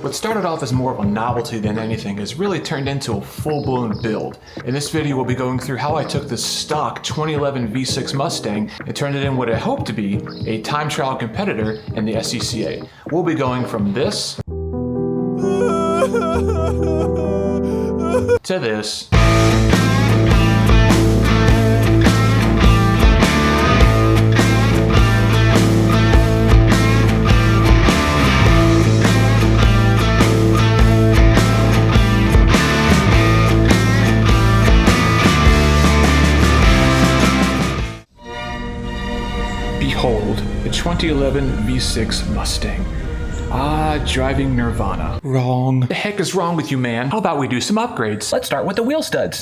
What started off as more of a novelty than anything has really turned into a full-blown build. In this video, we'll be going through how I took the stock 2011 V6 Mustang and turned it in what I hope to be a time trial competitor in the SCCA. We'll be going from this to this. Behold, the 2011 V6 Mustang. Ah, driving nirvana. Wrong. The heck is wrong with you, man? How about we do some upgrades? Let's start with the wheel studs.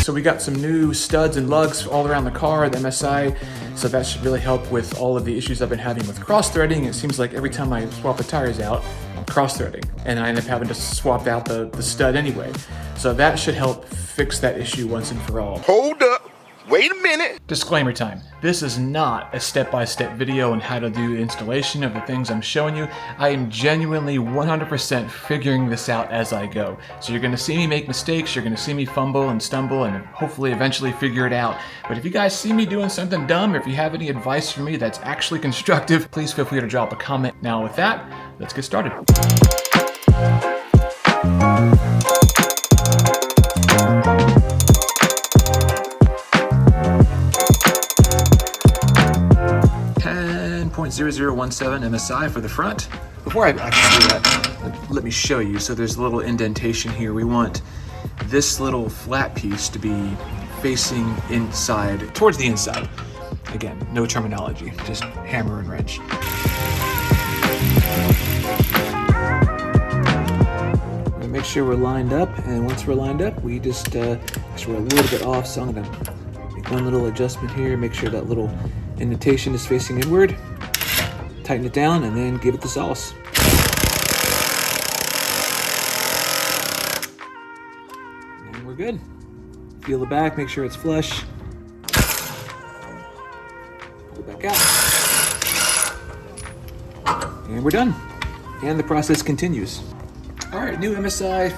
So we got some new studs and lugs all around the car, the MSI, so that should really help with all of the issues I've been having with cross-threading. It seems like every time I swap the tires out, I'm cross-threading, and I end up having to swap out the stud anyway. So that should help fix that issue once and for all. Hold up. Wait a minute! Disclaimer time. This is not a step-by-step video on how to do the installation of the things I'm showing you. I am genuinely 100% figuring this out as I go. So you're gonna see me make mistakes, you're gonna see me fumble and stumble and hopefully eventually figure it out. But if you guys see me doing something dumb, or if you have any advice for me that's actually constructive, please feel free to drop a comment. Now with that, let's get started. .0017 MSI for the front. Before I actually do that, let me show you. So there's a little indentation here. We want this little flat piece to be facing inside, towards the inside. Again, no terminology, just hammer and wrench. Make sure we're lined up, and once we're lined up, we just we're a little bit off, so I'm gonna make one little adjustment here, make sure that little indentation is facing inward. Tighten it down and then give it the sauce. And we're good. Feel the back, make sure it's flush. Pull it back out. And we're done. And the process continues. All right, new MSI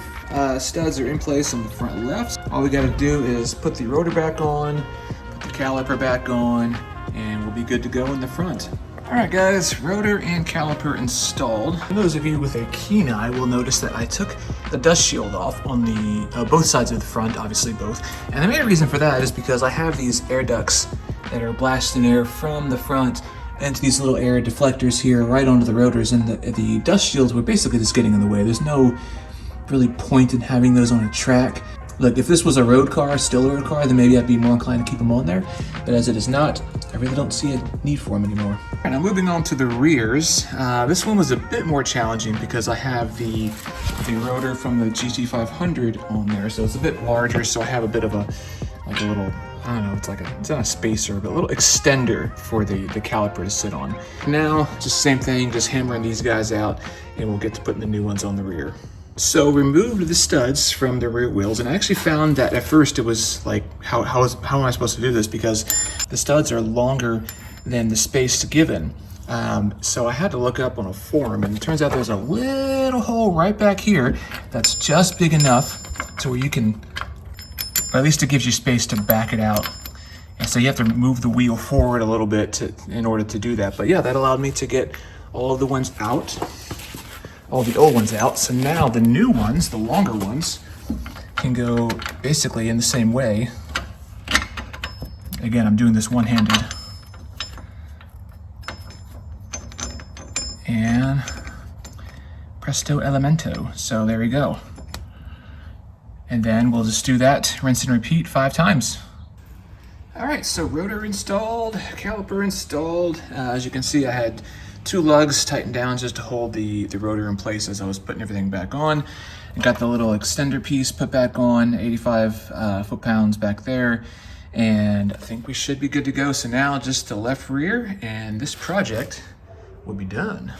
studs are in place on the front left. All we gotta do is put the rotor back on, put the caliper back on, and we'll be good to go in the front. All right guys, rotor and caliper installed. Those of you with a keen eye will notice that I took the dust shield off on the both sides of the front, obviously both. And the main reason for that is because I have these air ducts that are blasting air from the front into these little air deflectors here right onto the rotors, and the dust shields were basically just getting in the way. There's no really point in having those on a track. Look, if this was a road car, still a road car, then maybe I'd be more inclined to keep them on there. But as it is not, I really don't see a need for them anymore. All right, now moving on to the rears. This one was a bit more challenging because I have the rotor from the GT500 on there, so it's a bit larger. So I have a bit of a little, I don't know, it's not a spacer, but a little extender for the caliper to sit on. Now, just same thing, just hammering these guys out, and we'll get to putting the new ones on the rear. So removed the studs from the rear wheels, and I actually found that at first it was like, how am I supposed to do this? Because the studs are longer than the space given. So I had to look up on a forum, and it turns out there's a little hole right back here that's just big enough to where you can, or at least it gives you space to back it out. And so you have to move the wheel forward a little bit in order to do that. But yeah, that allowed me to get all of the ones out. All the old ones out. So now the new ones, the longer ones, can go basically in the same way. Again, I'm doing this one-handed. And presto elemento. So there we go. And then we'll just do that, rinse and repeat 5 times. All right, so rotor installed, caliper installed. As you can see, I had 2 lugs tightened down just to hold the rotor in place as I was putting everything back on. I got the little extender piece put back on, 85 foot-pounds back there, and I think we should be good to go. So now just the left rear, and this project will be done.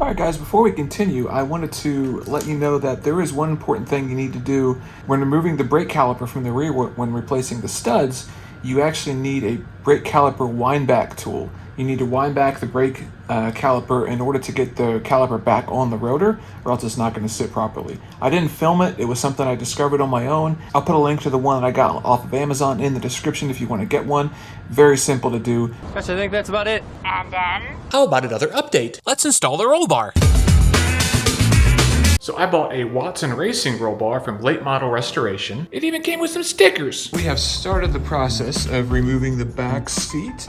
All right guys, before we continue, I wanted to let you know that there is one important thing you need to do when removing the brake caliper from the rear when replacing the studs. You actually need a brake caliper wind back tool. you need to wind back the brake caliper in order to get the caliper back on the rotor, or else it's not going to sit properly. I didn't film it. It was something I discovered on my own. I'll put a link to the one that I got off of Amazon in the description if you want to get one. Very simple to do. Gosh, I think that's about it. And then? How about another update? Let's install the roll bar. So I bought a Watson Racing roll bar from Late Model Restoration. It even came with some stickers. We have started the process of removing the back seat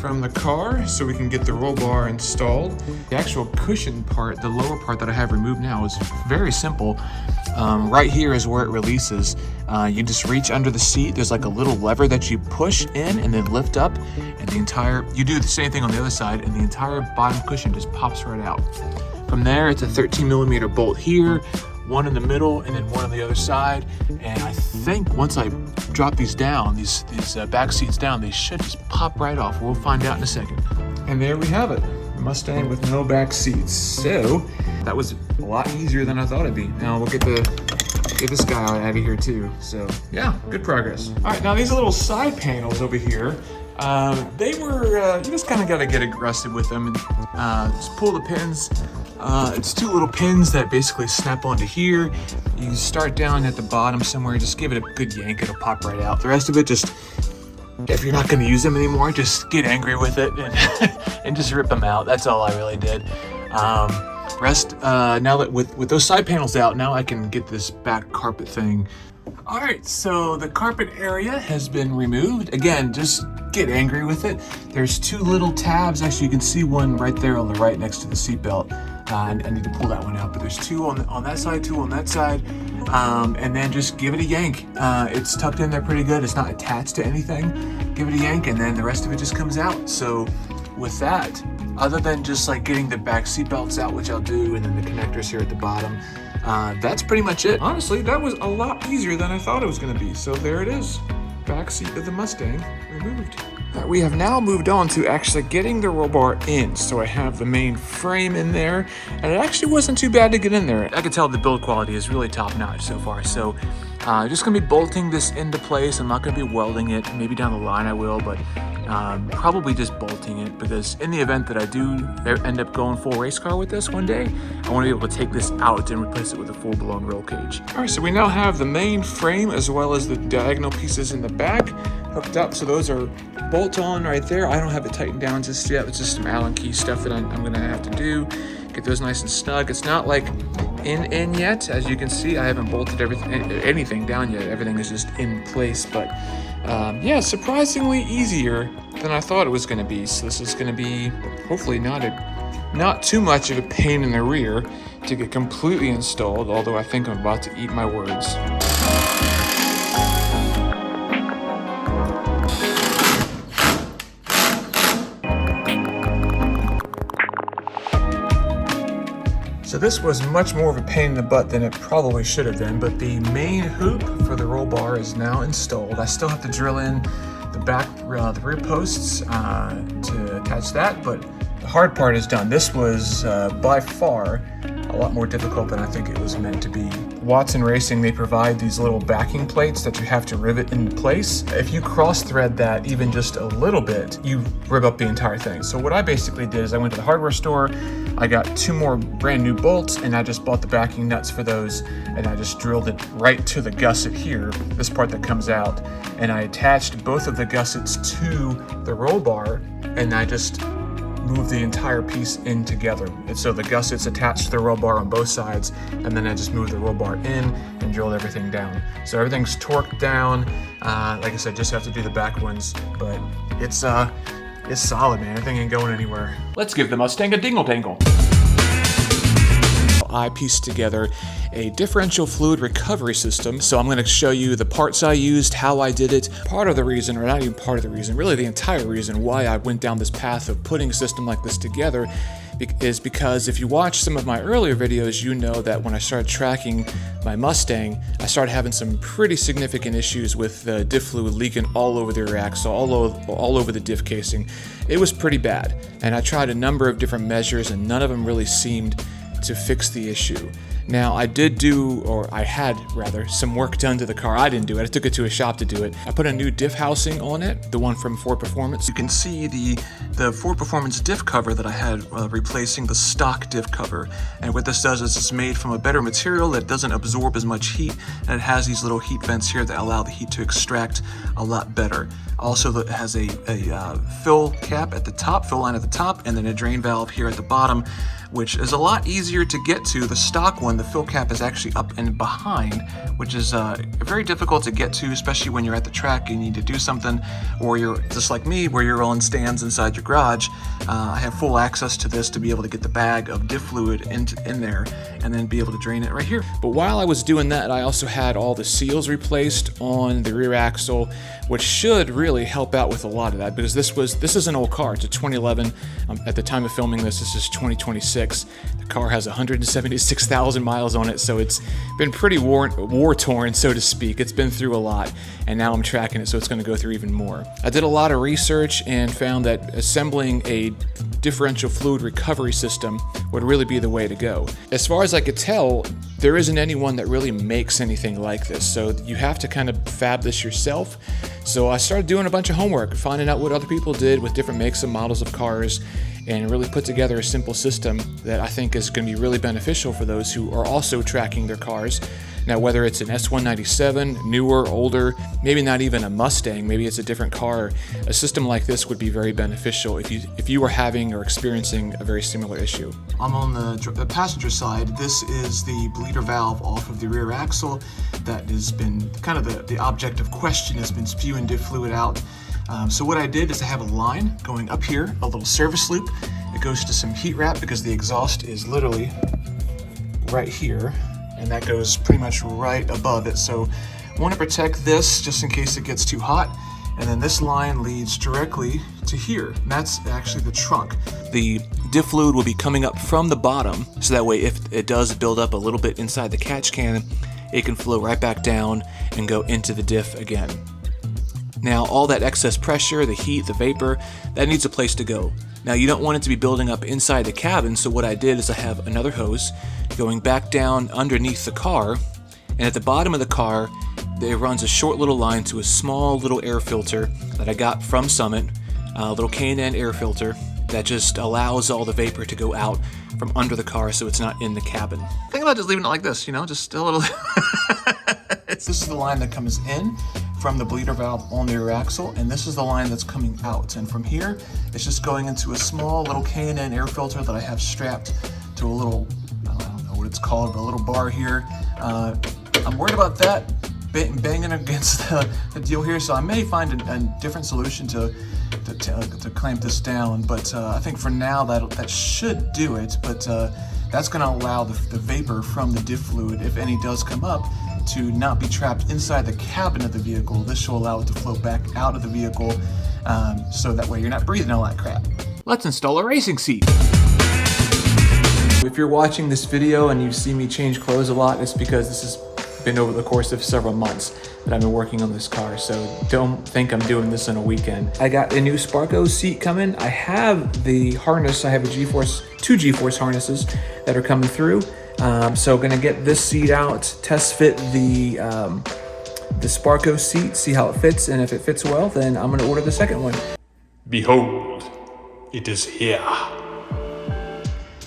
from the car so we can get the roll bar installed. The actual cushion part, the lower part that I have removed now, is very simple. Right here is where it releases. You just reach under the seat. There's like a little lever that you push in and then lift up, and you do the same thing on the other side, and the entire bottom cushion just pops right out. From there, it's a 13mm bolt here, one in the middle, and then one on the other side. And I think once I drop these down, these back seats down, they should just pop right off. We'll find out in a second. And there we have it, the Mustang with no back seats. So that was a lot easier than I thought it'd be. Now we'll get this guy out of here too. So yeah, good progress. All right, now these little side panels over here, they were, you just kind of got to get aggressive with them and just pull the pins. It's two little pins that basically snap onto here. You start down at the bottom somewhere, just give it a good yank, it'll pop right out. The rest of it, just, if you're not going to use them anymore, just get angry with it and just rip them out. That's all I really did. Now that with those side panels out, now I can get this back carpet thing. All right, so the carpet area has been removed. Again, just get angry with it. There's two little tabs. Actually, you can see one right there on the right next to the seatbelt. I need to pull that one out, but there's two on that side, two on that side, and then just give it a yank. It's tucked in there pretty good. It's not attached to anything. Give it a yank, and then the rest of it just comes out. So with that, other than just like getting the back seatbelts out, which I'll do, and then the connectors here at the bottom, that's pretty much it. Honestly, that was a lot easier than I thought it was going to be. So there it is, back seat of the Mustang removed. We have now moved on to actually getting the roll bar in. So I have the main frame in there, and it actually wasn't too bad to get in there. I could tell the build quality is really top notch so far. So just gonna be bolting this into place. I'm not gonna be welding it. Maybe down the line I will, but probably just bolting it, because in the event that I do end up going full race car with this one day, I want to be able to take this out and replace it with a full-blown roll cage. All right, so we now have the main frame as well as the diagonal pieces in the back hooked up. So those are bolt on right there. I don't have it tightened down just yet. It's just some Allen key stuff that I'm gonna have to do. Get those nice and snug. It's not like in yet. As you can see, I haven't bolted anything down yet. Everything is just in place, but yeah, surprisingly easier than I thought it was gonna be. So this is gonna be hopefully not too much of a pain in the rear to get completely installed, although I think I'm about to eat my words. So this was much more of a pain in the butt than it probably should have been, but the main hoop for the roll bar is now installed. I still have to drill in the back, the rear posts to attach that, but the hard part is done. This was by far a lot more difficult than I think it was meant to be. Watson Racing, they provide these little backing plates that you have to rivet into place. If you cross thread that even just a little bit, you rip up the entire thing. So what I basically did is I went to the hardware store, I got 2 more brand new bolts, and I just bought the backing nuts for those, and I just drilled it right to the gusset here, this part that comes out, and I attached both of the gussets to the roll bar, and I just move the entire piece in together. And so the gusset's attached to the roll bar on both sides, and then I just move the roll bar in and drilled everything down. So everything's torqued down. Like I said, just have to do the back ones, but it's solid, man. Everything ain't going anywhere. Let's give the Mustang a dingle-dangle. I pieced together a differential fluid recovery system. So I'm going to show you the parts I used, how I did it. Part of the reason, or not even part of the reason, really the entire reason why I went down this path of putting a system like this together is because if you watch some of my earlier videos, you know that when I started tracking my Mustang, I started having some pretty significant issues with the diff fluid leaking all over the rear axle, all over the diff casing. It was pretty bad, and I tried a number of different measures, and none of them really seemed to fix the issue. Now, I had rather, some work done to the car. I didn't do it, I took it to a shop to do it. I put a new diff housing on it, the one from Ford Performance. You can see the Ford Performance diff cover that I had replacing the stock diff cover. And what this does is it's made from a better material that doesn't absorb as much heat, and it has these little heat vents here that allow the heat to extract a lot better. Also, it has a fill cap at the top, fill line at the top, and then a drain valve here at the bottom, which is a lot easier to get to. The stock one, the fill cap is actually up and behind, which is very difficult to get to, especially when you're at the track and you need to do something, or you're just like me, where you're on stands inside your garage. I have full access to this to be able to get the bag of diff fluid in there and then be able to drain it right here. But while I was doing that, I also had all the seals replaced on the rear axle, which should really help out with a lot of that, because this is an old car. It's a 2011. At the time of filming this is 2026. The car has 176,000 miles on it, so it's been pretty war-torn, so to speak. It's been through a lot, and now I'm tracking it, so it's going to go through even more. I did a lot of research and found that assembling a differential fluid recovery system would really be the way to go. As far as I could tell, there isn't anyone that really makes anything like this, so you have to kind of fab this yourself. So I started doing a bunch of homework, finding out what other people did with different makes and models of cars, and really put together a simple system that I think is going to be really beneficial for those who are also tracking their cars. Now, whether it's an S197, newer, older, maybe not even a Mustang, maybe it's a different car, a system like this would be very beneficial if you were having or experiencing a very similar issue. I'm on the passenger side. This is the bleeder valve off of the rear axle that has been kind of the object of question, has been spewing diff fluid out. So what I did is I have a line going up here, a little service loop. It goes to some heat wrap because the exhaust is literally right here, and that goes pretty much right above it. So I want to protect this just in case it gets too hot. And then this line leads directly to here, and that's actually the trunk. The diff fluid will be coming up from the bottom, so that way if it does build up a little bit inside the catch can, it can flow right back down and go into the diff again. Now, all that excess pressure, the heat, the vapor, that needs a place to go. Now, you don't want it to be building up inside the cabin, so what I did is I have another hose going back down underneath the car, and at the bottom of the car, it runs a short little line to a small little air filter that I got from Summit, a little K&N air filter that just allows all the vapor to go out from under the car so it's not in the cabin. Think about just leaving it like this, you know, just a little... This is the line that comes in from the bleeder valve on the rear axle, and this is the line that's coming out. And from here, it's just going into a small little K&N air filter that I have strapped to a little, I don't know what it's called, but a little bar here. I'm worried about that banging against the deal here, so I may find a different solution to clamp this down, but I think for now that should do it. But that's going to allow the vapor from the diff fluid, if any does come up, to not be trapped inside the cabin of the vehicle. This will allow it to flow back out of the vehicle, so that way you're not breathing all that crap. Let's install a racing seat. If you're watching this video and you see me change clothes a lot, it's because this has been over the course of several months that I've been working on this car, so don't think I'm doing this on a weekend. I got a new Sparco seat coming. I have the harness. I have two G-force harnesses that are coming through. So gonna get this seat out, test fit the Sparco seat, see how it fits, and if it fits well, then I'm gonna order the second one. Behold, it is here.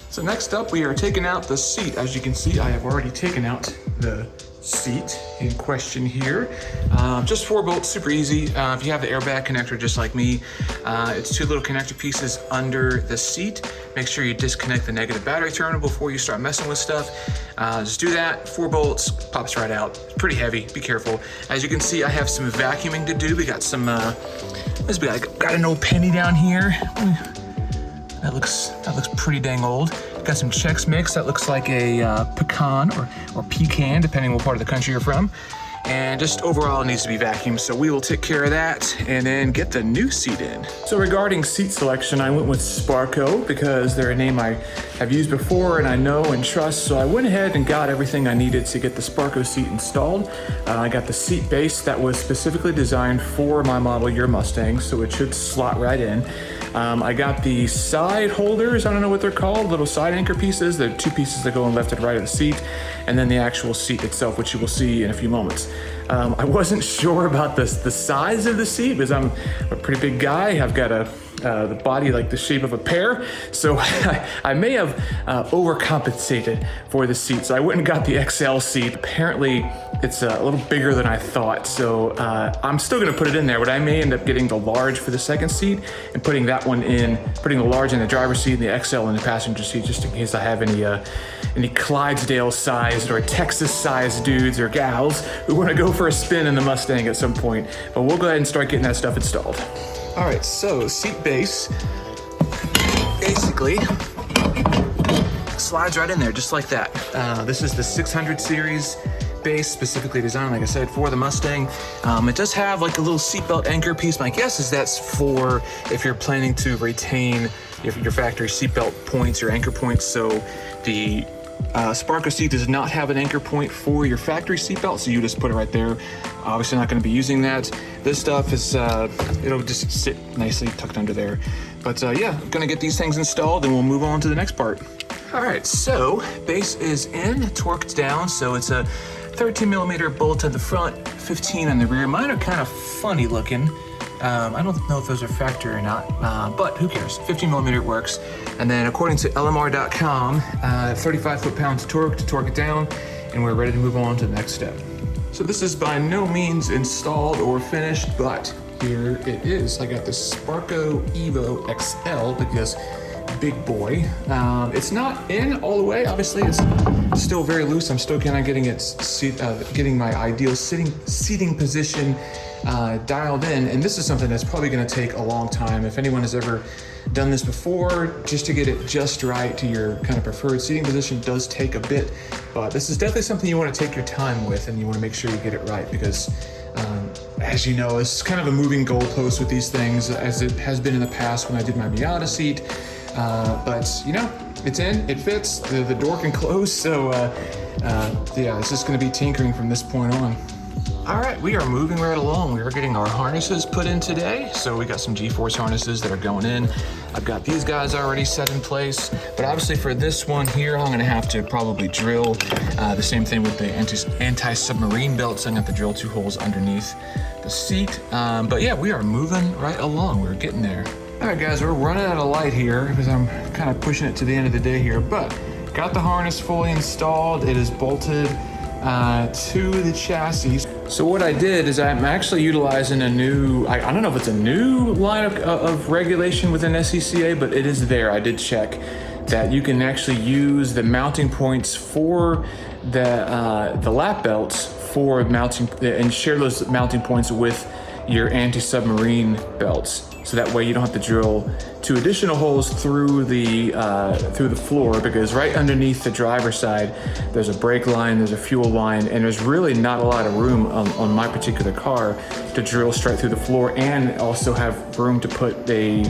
So next up, we are taking out the seat. As you can see, I have already taken out the seat in question here. Just 4 bolts, super easy. If you have the airbag connector just like me, it's 2 little connector pieces under the seat. Make sure you disconnect the negative battery terminal before you start messing with stuff. Just do that, 4 bolts, pops right out. It's pretty heavy, be careful. As you can see, I have some vacuuming to do. We got some, got an old penny down here. That looks pretty dang old. Got some Chex Mix that looks like a pecan or pecan, depending on what part of the country you're from. and just overall it needs to be vacuumed. So we will take care of that and then get the new seat in. So regarding seat selection, I went with Sparco because they're a name I have used before and I know and trust. So I went ahead and got everything I needed to get the Sparco seat installed. I got the seat base that was specifically designed for my model year Mustang, so it should slot right in. I got the side holders, I don't know what they're called, little side anchor pieces. They're two pieces that go on left and right of the seat, and then the actual seat itself, which you will see in a few moments. I wasn't sure about the size of the seat because I'm a pretty big guy. I've got the body like the shape of a pear, so I may have overcompensated for the seat. So I went and got the XL seat. Apparently it's a little bigger than I thought, so I'm still gonna put it in there, but I may end up getting the large for the second seat and putting that one in, putting the large in the driver's seat and the XL in the passenger seat, just in case I have any Clydesdale-sized or Texas-sized dudes or gals who want to go for a spin in the Mustang at some point. But we'll go ahead and start getting that stuff installed. All right, so seat base basically slides right in there just like that. This is the 600 series base, specifically designed, like I said, for the Mustang. It does have like a little seatbelt anchor piece. My guess is that's for if you're planning to retain your factory seatbelt points or anchor points. So the Sparco Seat does not have an anchor point for your factory seatbelt, so you just put it right there. Obviously not going to be using that. This stuff is, it'll just sit nicely tucked under there. But yeah, I'm going to get these things installed and we'll move on to the next part. All right, so base is in, torqued down, so it's a 13 millimeter bolt on the front, 15 on the rear. Mine are kind of funny looking. I don't know if those are factory or not, but who cares? 15 millimeter works. And then according to LMR.com, 35 foot-pounds of torque to torque it down, and we're ready to move on to the next step. So this is by no means installed or finished, but here it is. I got the Sparco Evo XL because big boy. It's not in all the way, obviously. It's still very loose. I'm still kind of getting getting my ideal seating position dialed in, and this is something that's probably going to take a long time. If anyone has ever done this before, just to get it just right to your kind of preferred seating position does take a bit, but this is definitely something you want to take your time with, and you want to make sure you get it right because as you know, it's kind of a moving goalpost with these things, as it has been in the past when I did my Miata seat. But you know, it's in, it fits, the door can close, so yeah, it's just going to be tinkering from this point on. All right, we are moving right along. We are getting our harnesses put in today. So we got some G-force harnesses that are going in. I've got these guys already set in place, but obviously for this one here, I'm gonna have to probably drill the same thing with the anti-submarine belts. I'm gonna have to drill 2 holes underneath the seat. But yeah, we are moving right along. We're getting there. All right, guys, we're running out of light here because I'm kind of pushing it to the end of the day here, but got the harness fully installed. It is bolted to the chassis. So what I did is I'm actually utilizing a new, I don't know if it's a new line of regulation within SCCA, but it is there. I did check that you can actually use the mounting points for the lap belts for mounting and share those mounting points with your anti-submarine belts. So that way you don't have to drill 2 additional holes through the floor, because right underneath the driver's side, there's a brake line, there's a fuel line, and there's really not a lot of room on my particular car to drill straight through the floor, and also have room to put the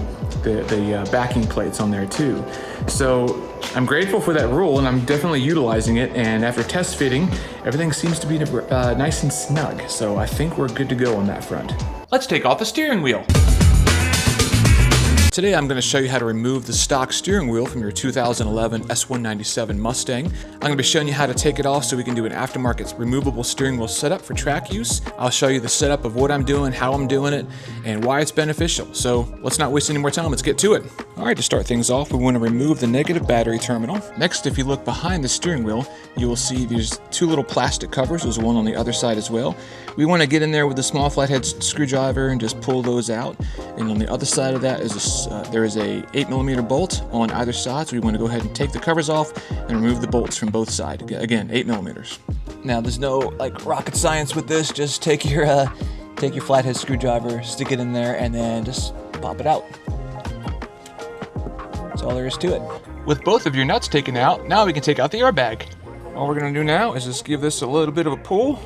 backing plates on there too. So I'm grateful for that rule, and I'm definitely utilizing it. And after test fitting, everything seems to be nice and snug. So I think we're good to go on that front. Let's take off the steering wheel. Today I'm going to show you how to remove the stock steering wheel from your 2011 S197 Mustang. I'm going to be showing you how to take it off so we can do an aftermarket removable steering wheel setup for track use. I'll show you the setup of what I'm doing, how I'm doing it, and why it's beneficial. So let's not waste any more time, let's get to it. Alright, to start things off, we want to remove the negative battery terminal. Next, if you look behind the steering wheel, you will see there's 2 little plastic covers. There's one on the other side as well. We want to get in there with a small flathead screwdriver and just pull those out. And on the other side of that is there is a 8mm bolt on either side, so we want to go ahead and take the covers off and remove the bolts from both sides. Again, 8mm. Now, there's no like rocket science with this. Just take your flathead screwdriver, stick it in there, and then just pop it out. That's all there is to it. With both of your nuts taken out, now we can take out the airbag. All we're going to do now is just give this a little bit of a pull.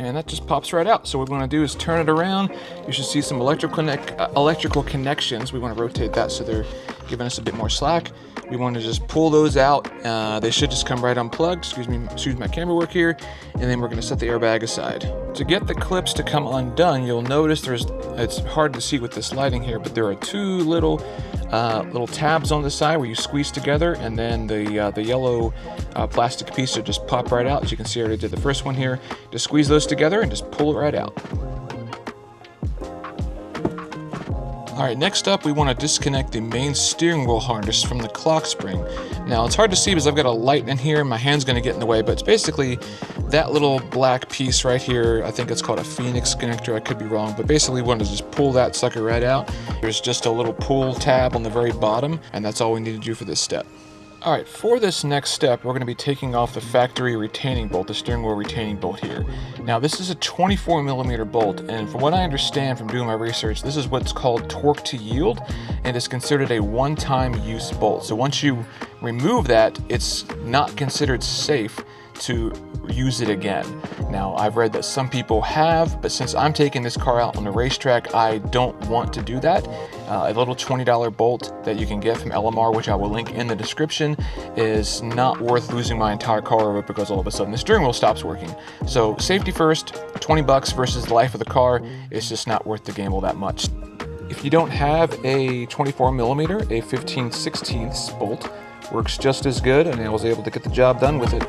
and that just pops right out. So what we want to do is turn it around. You should see some electrical connections. We want to rotate that so they're giving us a bit more slack. We want to just pull those out. They should just come right unplugged. Excuse my camera work here. And then we're going to set the airbag aside. To get the clips to come undone, you'll notice it's hard to see with this lighting here, but there are two little tabs on the side where you squeeze together, and then the yellow plastic piece will just pop right out. As you can see, I already did the first one here. Just squeeze those together and just pull it right out. Alright, next up we want to disconnect the main steering wheel harness from the clock spring. Now it's hard to see because I've got a light in here and my hand's going to get in the way, but it's basically that little black piece right here. I think it's called a Phoenix connector, I could be wrong, but basically we want to just pull that sucker right out. There's just a little pull tab on the very bottom, and that's all we need to do for this step. Alright, for this next step, we're going to be taking off the factory retaining bolt, the steering wheel retaining bolt here. Now, this is a 24mm bolt, and from what I understand from doing my research, this is what's called torque to yield, and it's considered a one-time use bolt. So once you remove that, it's not considered safe to use it again. Now, I've read that some people have, but since I'm taking this car out on the racetrack, I don't want to do that. A little $20 bolt that you can get from LMR, which I will link in the description, is not worth losing my entire car over because all of a sudden the steering wheel stops working. So safety first, 20 bucks versus the life of the car, it's just not worth the gamble that much. If you don't have a 24mm, a 15/16 bolt works just as good, and I was able to get the job done with it.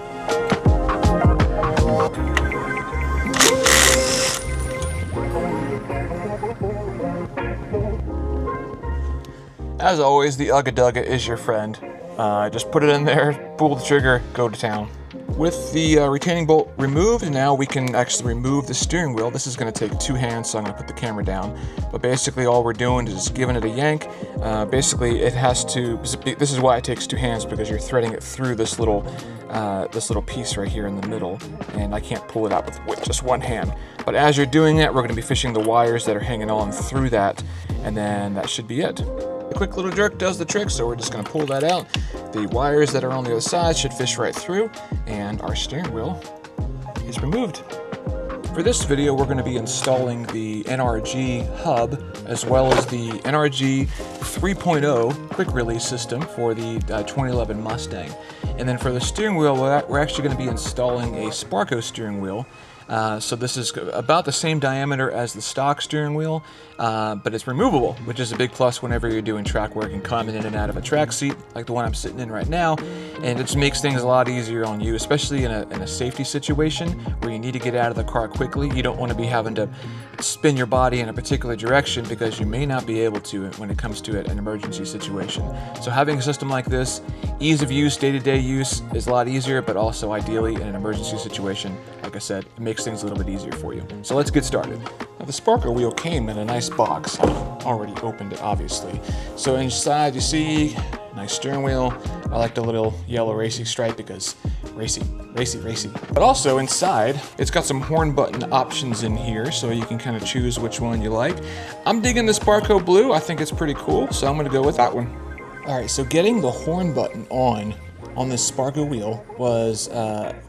As always, the Ugga Dugga is your friend. Just put it in there, pull the trigger, go to town. With the retaining bolt removed, now we can actually remove the steering wheel. This is going to take two hands, so I'm going to put the camera down. But basically all we're doing is just giving it a yank. Basically it has to, this is why it takes two hands, because you're threading it through this little piece right here in the middle, and I can't pull it out with just one hand. But as you're doing that, we're going to be fishing the wires that are hanging on through that, and then that should be it. A quick little jerk does the trick, so we're just going to pull that out. The wires that are on the other side should fish right through, and our steering wheel is removed. For this video, we're going to be installing the NRG hub as well as the NRG 3.0 quick release system for the 2011 Mustang. And then for the steering wheel, we're actually going to be installing a Sparco steering wheel. So this is about the same diameter as the stock steering wheel, but it's removable, which is a big plus whenever you're doing track work and climbing in and out of a track seat like the one I'm sitting in right now. And it just makes things a lot easier on you, especially in a safety situation where you need to get out of the car quickly. You don't want to be having to spin your body in a particular direction because you may not be able to when it comes to an emergency situation. So having a system like this, ease of use, day-to-day use is a lot easier, but also ideally in an emergency situation, like I said, it makes things a little bit easier for you. So let's get started. Now the Sparco wheel came in a nice box. I've already opened it, obviously. So inside you see nice steering wheel. I like the little yellow racy stripe because racy. But also inside, it's got some horn button options in here, so you can kind of choose which one you like. I'm digging the Sparco blue. I think it's pretty cool, so I'm going to go with that one. All right, so getting the horn button on this Sparco wheel was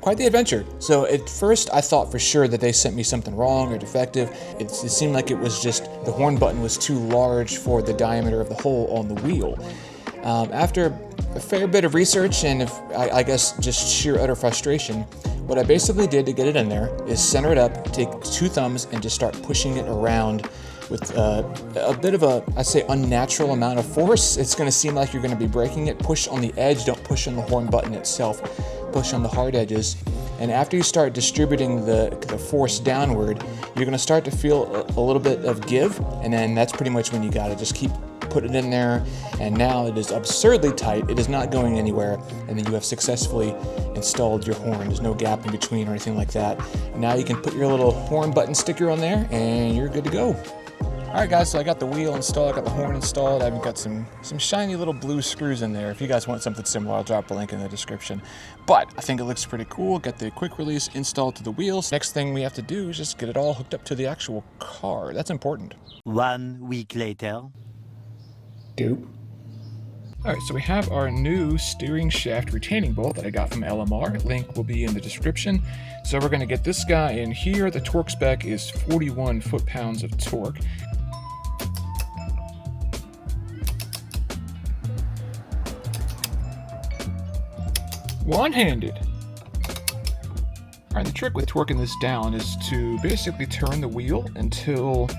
quite the adventure. So at first I thought for sure that they sent me something wrong or defective. It seemed like it was just the horn button was too large for the diameter of the hole on the wheel. After a fair bit of research and I guess just sheer utter frustration, what I basically did to get it in there is center it up, take two thumbs, and just start pushing it around with a bit of a, I'd say, unnatural amount of force. It's going to seem like you're going to be breaking it. Push on the edge, don't push on the horn button itself. Push on the hard edges. And after you start distributing the force downward, you're going to start to feel a little bit of give, and then that's pretty much when you got to just keep putting it in there, and now it is absurdly tight. It is not going anywhere, and then you have successfully installed your horn. There's no gap in between or anything like that. Now you can put your little horn button sticker on there, and you're good to go. Alright guys, so I got the wheel installed, I got the horn installed, I've got some shiny little blue screws in there. If you guys want something similar, I'll drop a link in the description. But I think it looks pretty cool. Got the quick release installed to the wheels. Next thing we have to do is just get it all hooked up to the actual car. That's important. 1 week later. Dope. All right, so we have our new steering shaft retaining bolt that I got from LMR. Link will be in the description. So we're gonna get this guy in here. The torque spec is 41 foot-pounds of torque. One-handed. All right, the trick with torquing this down is to basically turn the wheel until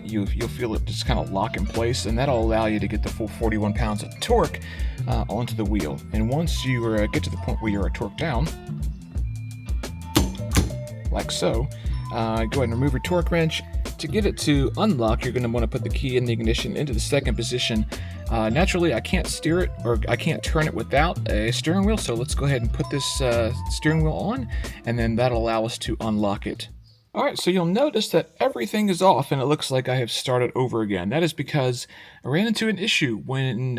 you'll feel it just kind of lock in place, and that'll allow you to get the full 41 pounds of torque onto the wheel. And once you get to the point where you're torqued down, like so, go ahead and remove your torque wrench. To get it to unlock, you're going to want to put the key in the ignition into the second position. Naturally, I can't steer it, or I can't turn it without a steering wheel, so let's go ahead and put this steering wheel on, and then that'll allow us to unlock it. Alright, so you'll notice that everything is off, and it looks like I have started over again. That is because I ran into an issue when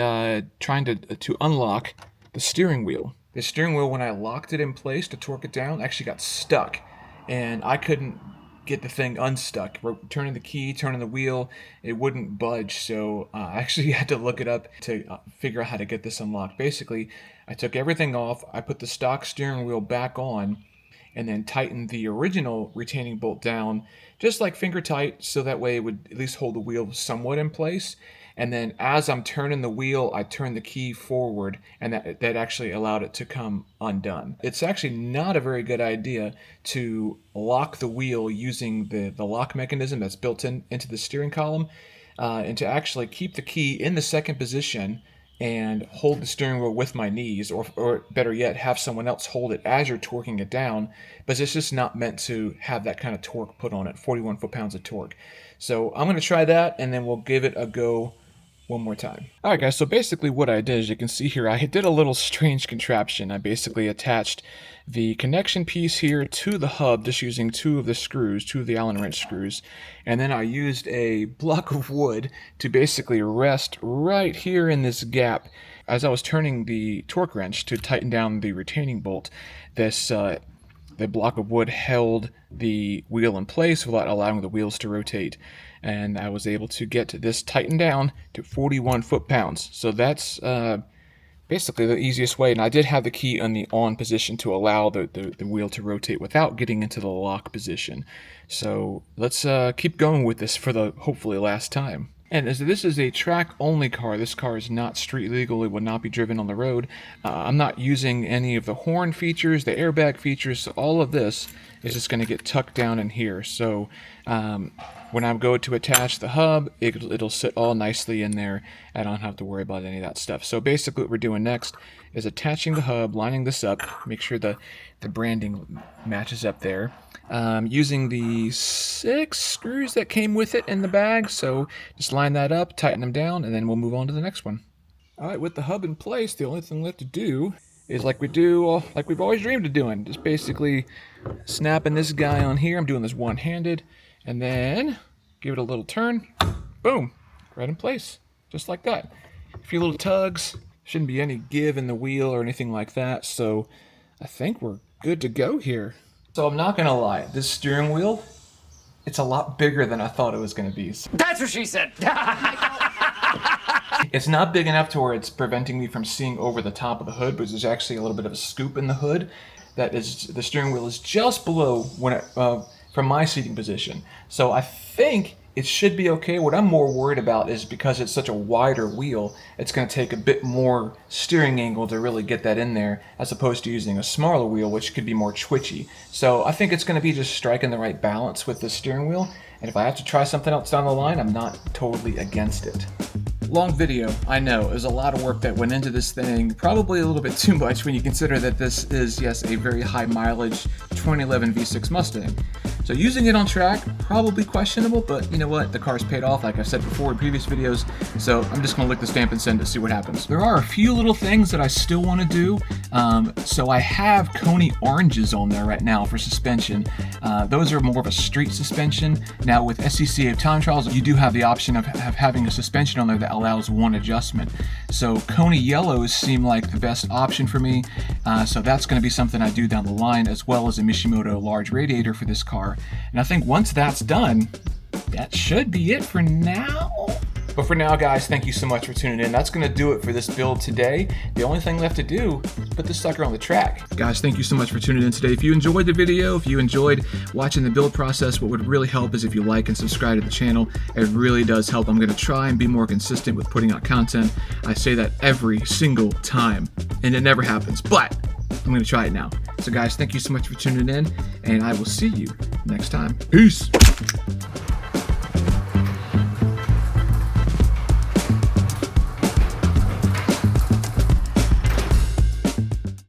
trying to unlock the steering wheel. The steering wheel, when I locked it in place to torque it down, actually got stuck, and I couldn't get the thing unstuck. Turning the key, turning the wheel, it wouldn't budge, so I actually had to look it up to figure out how to get this unlocked. Basically, I took everything off, I put the stock steering wheel back on, and then tightened the original retaining bolt down, just like finger tight, so that way it would at least hold the wheel somewhat in place. And then as I'm turning the wheel, I turn the key forward, and that actually allowed it to come undone. It's actually not a very good idea to lock the wheel using the lock mechanism that's built into the steering column, and to actually keep the key in the second position and hold the steering wheel with my knees, or better yet, have someone else hold it as you're torquing it down, because it's just not meant to have that kind of torque put on it, 41 foot-pounds of torque. So I'm going to try that, and then we'll give it a go one more time. Alright guys, so basically what I did, as you can see here, I did a little strange contraption. I basically attached the connection piece here to the hub, just using two of the Allen wrench screws, and then I used a block of wood to basically rest right here in this gap. As I was turning the torque wrench to tighten down the retaining bolt, the block of wood held the wheel in place without allowing the wheels to rotate, and I was able to get this tightened down to 41 foot-pounds. So that's basically the easiest way, and I did have the key in the on position to allow the wheel to rotate without getting into the lock position. So let's keep going with this for the hopefully last time. And as this is a track-only car, this car is not street legal, it will not be driven on the road. I'm not using any of the horn features, the airbag features, so all of this is just going to get tucked down in here. So when I go to attach the hub, it'll sit all nicely in there. I don't have to worry about any of that stuff. So basically what we're doing next is attaching the hub, lining this up, make sure the branding matches up there. Using the 6 screws that came with it in the bag, so just line that up, tighten them down, and then we'll move on to the next one. Alright, with the hub in place, the only thing left to do is like we've always dreamed of doing, just basically snapping this guy on here. I'm doing this one-handed, and then give it a little turn, boom, right in place, just like that. A few little tugs, shouldn't be any give in the wheel or anything like that, so I think we're good to go here. So I'm not gonna lie, this steering wheel, it's a lot bigger than I thought it was gonna be. That's what she said! It's not big enough to where it's preventing me from seeing over the top of the hood, but there's actually a little bit of a scoop in the hood. That is, the steering wheel is just below from my seating position. So I think it should be okay. What I'm more worried about is because it's such a wider wheel, it's going to take a bit more steering angle to really get that in there, as opposed to using a smaller wheel, which could be more twitchy. So I think it's going to be just striking the right balance with the steering wheel. And if I have to try something else down the line, I'm not totally against it. Long video, I know. There's a lot of work that went into this thing, probably a little bit too much when you consider that this is, yes, a very high mileage 2011 V6 Mustang. So using it on track, probably questionable, but you know what? The car's paid off, like I've said before in previous videos, so I'm just gonna lick the stamp and send to see what happens. There are a few little things that I still wanna do. So I have Coney oranges on there right now for suspension. Those are more of a street suspension. Now with SCCA Time Trials, you do have the option of having a suspension on there that allows one adjustment. So Coney yellows seem like the best option for me. So that's gonna be something I do down the line, as well as a Mishimoto large radiator for this car. And I think once that's done, that should be it for now. But for now, guys, thank you so much for tuning in. That's going to do it for this build today. The only thing left to do is put this sucker on the track. Guys, thank you so much for tuning in today. If you enjoyed the video, if you enjoyed watching the build process, what would really help is if you like and subscribe to the channel. It really does help. I'm going to try and be more consistent with putting out content. I say that every single time, and it never happens, but I'm going to try it now. So guys, thank you so much for tuning in, and I will see you next time. Peace.